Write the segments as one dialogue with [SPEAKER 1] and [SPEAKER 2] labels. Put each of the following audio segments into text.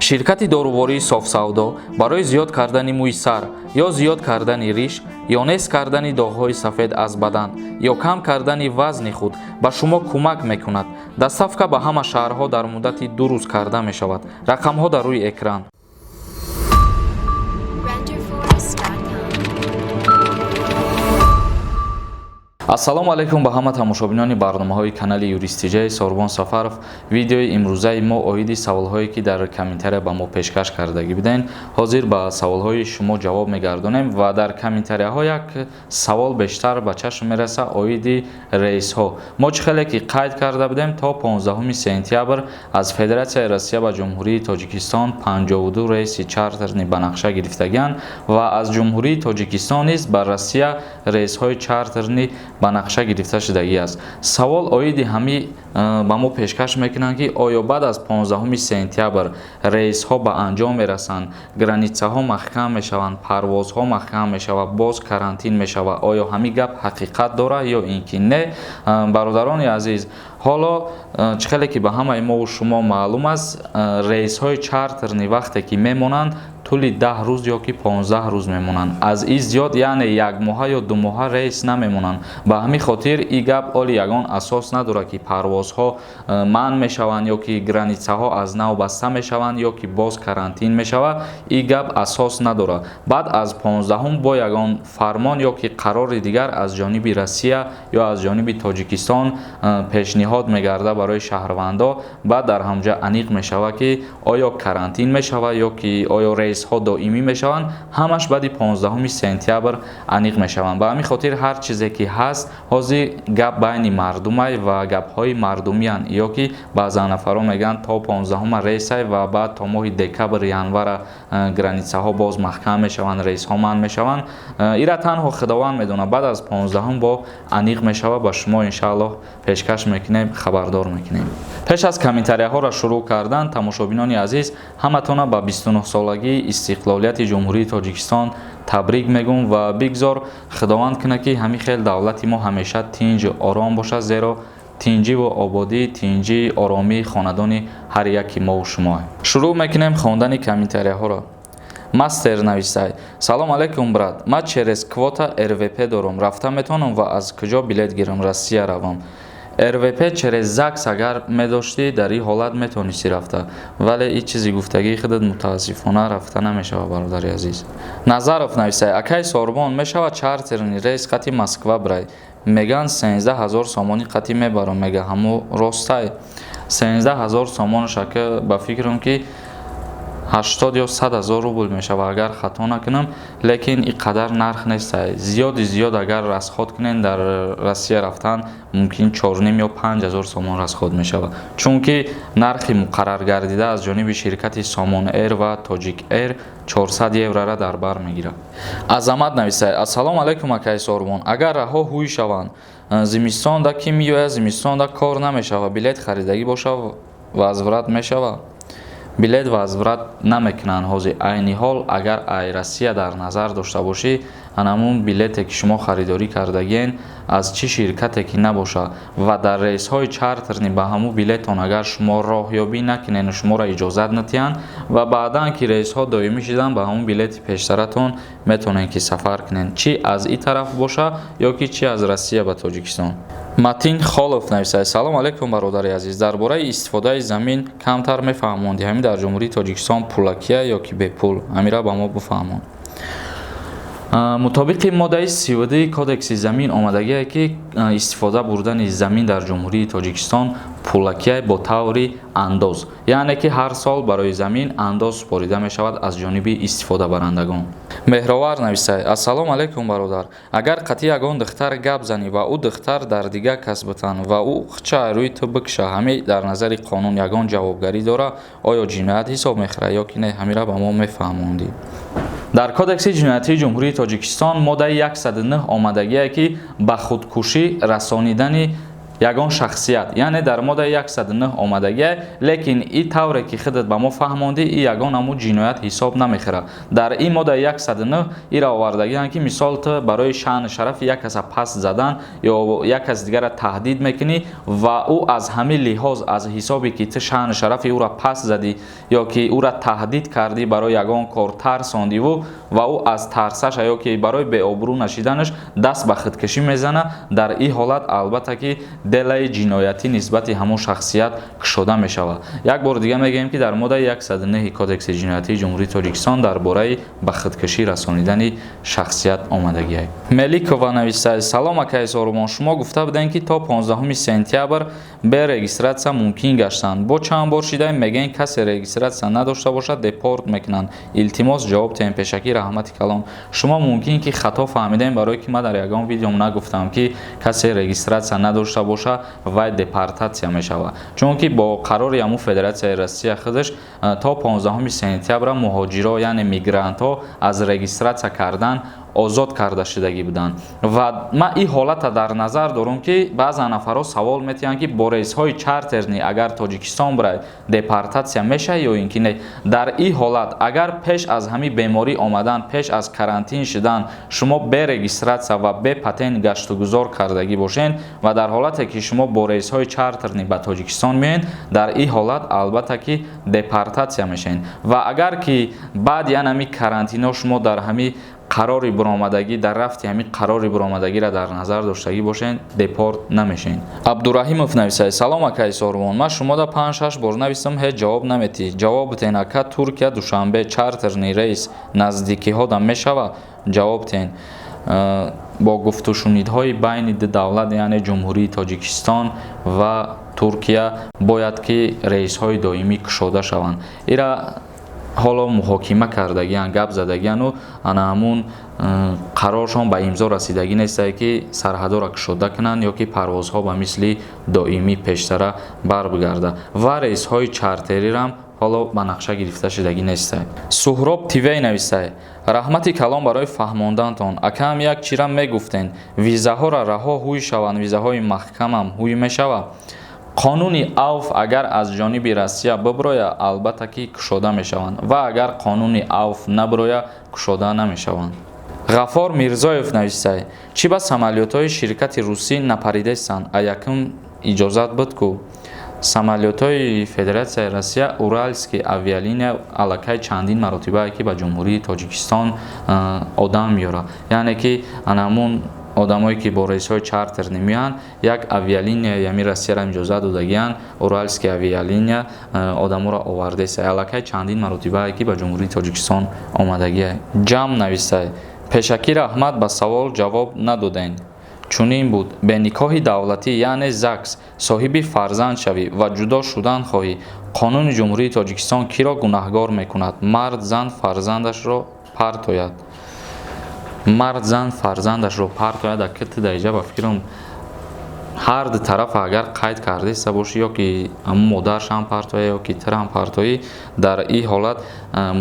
[SPEAKER 1] ширкати дорувори софсавдо барои зиёд кардани мӯи сар ё зиёд кардани риш ё нес кардани доғҳои сафед аз бадан ё кам кардани вазни худ ба шумо кӯмак мекунад. Доставка ба ҳама шаҳрҳо дар муддати 2 рӯз карда мешавад. Рақамҳо дар рӯи экран. ассалому алайкум ба ҳама тамошобинони барномаҳои канали юристиҷаи Сорбон Сафаров. Видеои имрӯзаи мо оиди саволҳое ки дар комментария ба мо пешкаш кардагӣ буданд. ҳозир ба саволҳои шумо ҷавоб мегардонем ва дар комментарияҳо як савол бештар ба чашм мераса оиди рейсҳо. Мо чӣ хеле ки қайд карда будем то 15 сентябр аз Федератсияи Россия ба Ҷумҳурии Тоҷикистон 52 рейси чартерни ба нақша гирифтагианд ва аз Ҷумҳурии Тоҷикистон низ ба Россия рейсҳои чартерни ба нақша гирифта шудагӣ аст. Савол оиди ҳами ба мо пешкаш мекунанд ки оё баъд аз 15 сентябр рейсҳо ба анҷом мерасанд, границаҳо маҳкам мешаванд, парвозҳо маҳкам мешавад, боз карантин мешавад. Оё ҳамин гап ҳақиқат дорад ё ин ки не? Бародарони азиз, ҳоло чӣ хеле ки ба ҳамаи мо шумо маълум аст, рейсҳои чартерни вақте ки мемонанд тӯли 10 рӯз ё ки 15 рӯз мемонанд. Аз ин зиёд яъне як моҳа ё ду моҳа рейс намемонанд. Ба ҳамин хотир ин гап оли ягон асос надорад ки парвозҳо манъ мешаванд ё ки границаҳо аз нав баста мешаванд ё ки боз карантин мешавад. Ин гап асос надорад. Баъд аз 15 бо ягон фармон ё ки қарори дигар аз ҷониби Россия ё аз ҷониби Тоҷикистон пешниҳод мегардад барои шаҳрвандо. Баъд дар ҳамҷа аниқ мешавад ки оё карантин мешавад ё ки оё рейсҳо доимӣ мешаванд. Ҳамаш баъди 15 сентябр аниқ мешаванд. Ба ҳамин хотир ҳар чизе ки ҳаст ҳозир гап байни мардумай ва гапҳои мардумиянд ё ки баъзан нафаро мегӯянд то 15 рейсай ва баъд то моҳи декабр январа границаҳо боз маҳкам мешаванд, рейсҳо манъ мешаванд. ира танҳо худованд медонад. Баъд аз 15 бо аниқ мешавад. Ба шумо иншааллоҳ пешкаш мекунем, хабардор мекунем. пеш аз комментарияҳоро шурӯъ кардан, тамошобинони азиз, ҳаматона ба 29-солагии истиқлолияти Ҷумҳурии Тоҷикистон табрик мегӯм ва бигзор худованд кунад ки ҳамин хел давлати мо ҳамеша тинҷу ором бошад, зеро тинҷӣ ва ободӣ, тинҷӣ, оромии хонадони ҳар яки мову шумо. Шурӯъ мекунем хондани комментарияҳоро. Мастер нависай: салом алайкум брат, ман через квота РВП дорам, рафта метавонам ва аз куҷо билет гирам Россия равам? РВП через ЗАГС агар медоштӣ дар ин ҳолат метавонисти рафта, вале ин чизи гуфтагии худат мутаассифона рафта намешавад. бародари азиз Назаров нависай: акай Сорбон, мешавад чартерни рейс қати Москва брай? Меган 13 000 сомони қати мебарам, мега ҳамо ростай? 13 000 сомон шака ба фикрам ки 80 ё 100 000 рубл мешавад агар хато накунам, лекин ин қадар нарх нестай. Зиёд агар расход кунен дар Россия рафтан мумкин 4,5 ё 5 000 сомон расход мешавад, чунки нархи муқаррар гардида аз ҷониби ширкати Somon Air ва Tojik Air 400 еврора дар бар мегирад. Азамат нависай: ассалому алайкум акай Сорбон, агар раҳо ҳуй шаванд, зимистонда ки меояд, зимистонда кор намешавад, билет харидагӣ боша возврат мешавад? билет возврат намекунанд ҳозир. айни ҳол агар ай Россия дар назар дошта бошӣ, анамун билете ки шумо харидорӣ кардагиен аз чӣ ширкате ки набоша ва дар рейсҳои чартерни ба ҳамун билетон агар шумо роҳёбӣ накунену шуморо иҷозат натиҳанд ва баъдан ки рейсҳо доимӣ шудан ба ҳамун билети пештаратон метавонед ки сафар кунед, чӣ аз ин тараф боша ё ки чӣ аз Россия ба Тоҷикистон. Матин Холов нависад: салом алайкум бародари азиз, дар бораи истифодаи замин камтар мефаҳмонди, ҳамин дар Ҷумҳурии Тоҷикистон пулакия ё ки бепул? ҳамира ба мо бифаҳмон. мутобиқи моддаи 32 кодекси замин омадагие ки истифода бурдани замин дар Ҷумҳурии Тоҷикистон пулакия бо таври андоз, яъне ки ҳар сол барои замин андоз супорида мешавад аз ҷониби истифодабарандагон. Меҳровар нависад: ассалому алайкум бародар, агар қати ягон духтар гап зани ва ӯ духтар дар дига кас бутан ва ӯ хча рӯи ту бикша, ҳамин дар назари қонун ягон ҷавобгарӣ дора? Оё ҷиноят ҳисоб мехӯрад ё ки не? ҳамира ба мо мефаҳмондӣ. дар кодекси ҷиноятии Ҷумҳурии Тоҷикистон моддаи 109 омадагие ки ба худкушӣ расонидани ягон шахсият, яъне дар моддаи 109 омадагӣ, лекин ин тавре ки худат ба мо фаҳмондӣ, ин ягон ҳамун ҷиноят ҳисоб намехӯрад. Дар ин моддаи 109 инро овардагианд ки мисол ту барои шаъни шарафи як каса паст задан ё як кас дигарро таҳдид мекунӣ ва ӯ аз ҳамин лиҳоз аз ҳисоби ки ту шаъни шарафи ӯро паст задӣ ё ки ӯро таҳдид кардӣ барои ягон кор тарсондиву ва ӯ аз тарсаша ё ки барои беобрӯ нашиданаш даст ба худкушӣ мезана, дар ин ҳолат албатта ки делаи ҷиноятӣ нисбати ҳамон шахсият кушода мешавад. Як бор дига мегӯем ки дар моддаи 109 кодекси ҷиноятии ҷумҳурии Тоҷикистон дар бораи ба худкушӣ расонидани шахсият омадагӣ. Меликова нависад: салом акаи Зорумон, шумо гуфта будед ки то 15 сентябр бе регистратсия мумкин гаштанд. Бо чанд бор шидаем мегӯянд касе регистратсия надошта бошад депорт мекунанд. Илтимос ҷавоб диҳем. Пешакӣ раҳмати калон. Шумо мумкин ки хато фаҳмидем, барое ки ман дар ягон видеом нагуфтам ки касе регистратсия надошта боша вай депортатсия мешавад. Чунки бо қарори ҳамун Федератсияи Россия худаш то 15 сентябр муҳоҷиро, яъне мигрантҳо аз регистратсия кардан озод карда шудагӣ буданд. Ва ман ин ҳолата дар назар дорам ки баъзан нафарҳо савол метиҳанд ки бо рейсҳои чартерни агар Тоҷикистон барад депортатсия мешавад ё ин ки не. Дар ин ҳолат агар пеш аз ҳамин беморӣ омадан, пеш аз карантин шудан шумо бе регистратсия ва бе патент гаштугузор кардагӣ бошед ва дар ҳолате ки шумо бо рейсҳои чартерни ба Тоҷикистон меоед, дар ин ҳолат албатта ки депортатсия мешавед. Ва агар ки баъди ҳамин карантино шумо дар ҳамин қарори буромадагӣ дар рафти ҳамин қарори буромадагиро дар назар доштагӣ бошед, депорт намешавед. Абдураҳимов нависад: салом акаи Зорумон, ман шумода 5-6 бор нависам, ҳеҷ ҷавоб наметиҳед. Ҷавоб тен ака Туркия душанбе чартерни рейс наздикиҳода мешавад? Ҷавоб тен. Бо гуфтушунидҳои байни ду давлат, яъне ҷумҳурии Тоҷикистон ва Туркия бояд ки рейсҳои доимӣ кушода шаванд. Ира ҳоло муҳокима кардагиян, гап задагияну ана ҳамун қароршон ба имзо расидагӣ нестае ки сарҳадоро кушода кунанд ё ки парвозҳо ба мисли доимӣ пештара барбигарда ва рейсҳои чартерирам ҳоло ба нақша гирифта шудагӣ нестае. Суҳроб Тивей нависад: раҳмати калон барои фаҳмондантон. Акам як чира мегуфтен, визаҳоро раҳо ҳуй шаванд, визаҳои маҳкамам ҳуй мешавад. қонуни авф агар аз ҷониби Россия биброя, албатта ки кушода мешаванд ва агар қонуни авф наброя, кушода намешаванд. Ғаффор Мирзоев нависад: чӣ ба самолётҳои ширкати русӣ напаридестанд? А якум иҷозат буд ку самолётҳои Федератсияи Россия Уральские авиалиния аллакай чандин маротиба ки ба ҷумҳурии Тоҷикистон одам меёрад. Яъне ки анамун одамое ки бо рейсҳои чартер немеянд, як авиалиния ями Россияро иҷозат додагиянд, Уральские авиалиния одаморо овардест. Аллакай чандин маротиба ки ба ҷумҳурии Тоҷикистон омадагӣ. Ҷам нависад: пешакӣ раҳмат, ба савол ҷавоб надоданд. Чунин буд: бе никоҳи давлатӣ, яъне ЗАГС, соҳиби фарзанд шавӣ ва ҷудо шудан хоҳӣ. Қонуни ҷумҳурии Тоҷикистон киро гунаҳгор мекунад? Мард зан фарзандашро партояд. Мард зан фарзандашро партояд. Акти даиҷа ба фикрам ҳар ду тарафа агар қайд кардаиста бошӣ, ё ки модаршам партоя, ё ки тирам партоӣ, дар ин ҳолат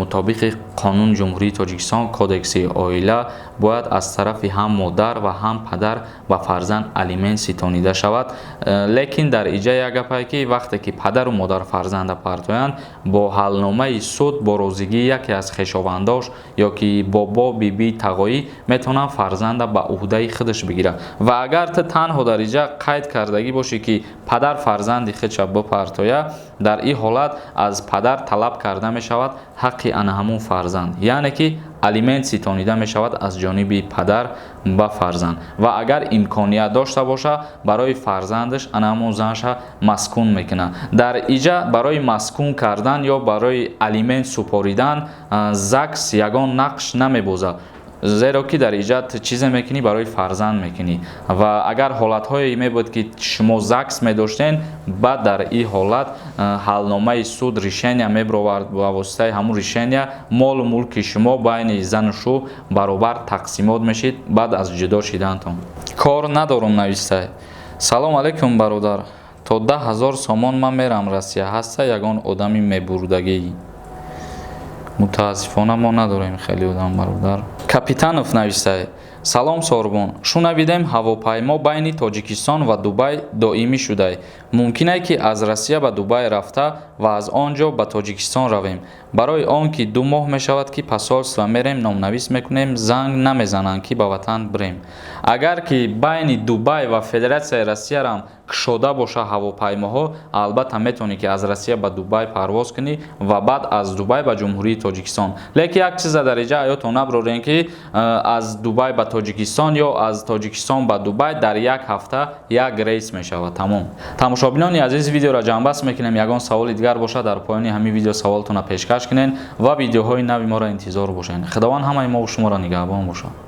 [SPEAKER 1] мутобиқи қонуни ҷумҳурии Тоҷикистон кодекси оила бояд аз тарафи ҳам модар ва ҳам падар ба фарзанд алимент ситонида шавад. Лекин дар иҷа як гапае ки вақте ки падару модар фарзанда партоянд, бо ҳалномаи суд бо розигии яке аз хешовандош ё ки бобо биби тағоӣ метавонанд фарзанда ба уҳдаи худаш бигирад. Ва агар ту танҳо дар иҷа қайд кардагӣ бошӣ ки падар фарзанди худша бипартоя, дар ин ҳолат аз падар талаб карда мешавад ҳаққи ана ҳамун фарзанд, яъне ки алимент ситонида мешавад аз ҷониби падар ба фарзанд. Ва агар имконият дошта боша, барои фарзандаш ана ҳамун занша маскун мекунад. Дар иҷа барои маскун кардан ё барои алимент супоридан ЗАГС ягон нақш намебозад. зеро ки дар иҷа ту чизе мекунӣ барои фарзанд мекунӣ. Ва агар ҳолатҳое мебуд ки шумо ЗАГС медоштен, баъд дар ин ҳолат ҳалномаи суд решения мебаровард, ба воситаи ҳамун решения молу мулки шумо байни зану шу баробар тақсимот мешид баъд аз ҷудо шидантон. Кор надорум нависад: салом алейкум бародар, то 10 000 сомон ман мерам Россия, ҳаста ягон одами мебурдагӣ? Мутаассифона мо надорем хеле одам бародар. Капитанов нависад: салом Сорбон, шунавидем ҳавопаймо байни Тоҷикистон ва Дубай доимӣ шудай. Мумкин аст ки аз Россия ба Дубай рафта ва аз он ҷо ба Тоҷикистон равем. Барои он ки 2 моҳ мешавад ки посольство мерем, номнавис мекунем, занг намезананд ки ба ватан бирем. Агар ки байни Дубай ва Федератсияи Россия рам кушода боша ҳавопаймоҳо, албатта метавонӣ ки аз Россия ба Дубай парвоз кунӣ ва баъд аз Дубай ба Ҷумҳурии Тоҷикистон. Лекин як чиза дар инҷа аётон набурорем ки аз Дубай ба Тоҷикистон ё аз Тоҷикистон ба Дубай дар як ҳафта як рейс мешавад. Тамом. Тамошобинони азиз, видеоро ҷамъбаст мекунем. Ягон саволи дигар бошад, дар поёни ҳамин видео саволтонро пешкаш кунед ва видеоҳои нави моро интизор бошед. Худованд ҳамаи мо ва шуморо нигаҳбон бошад.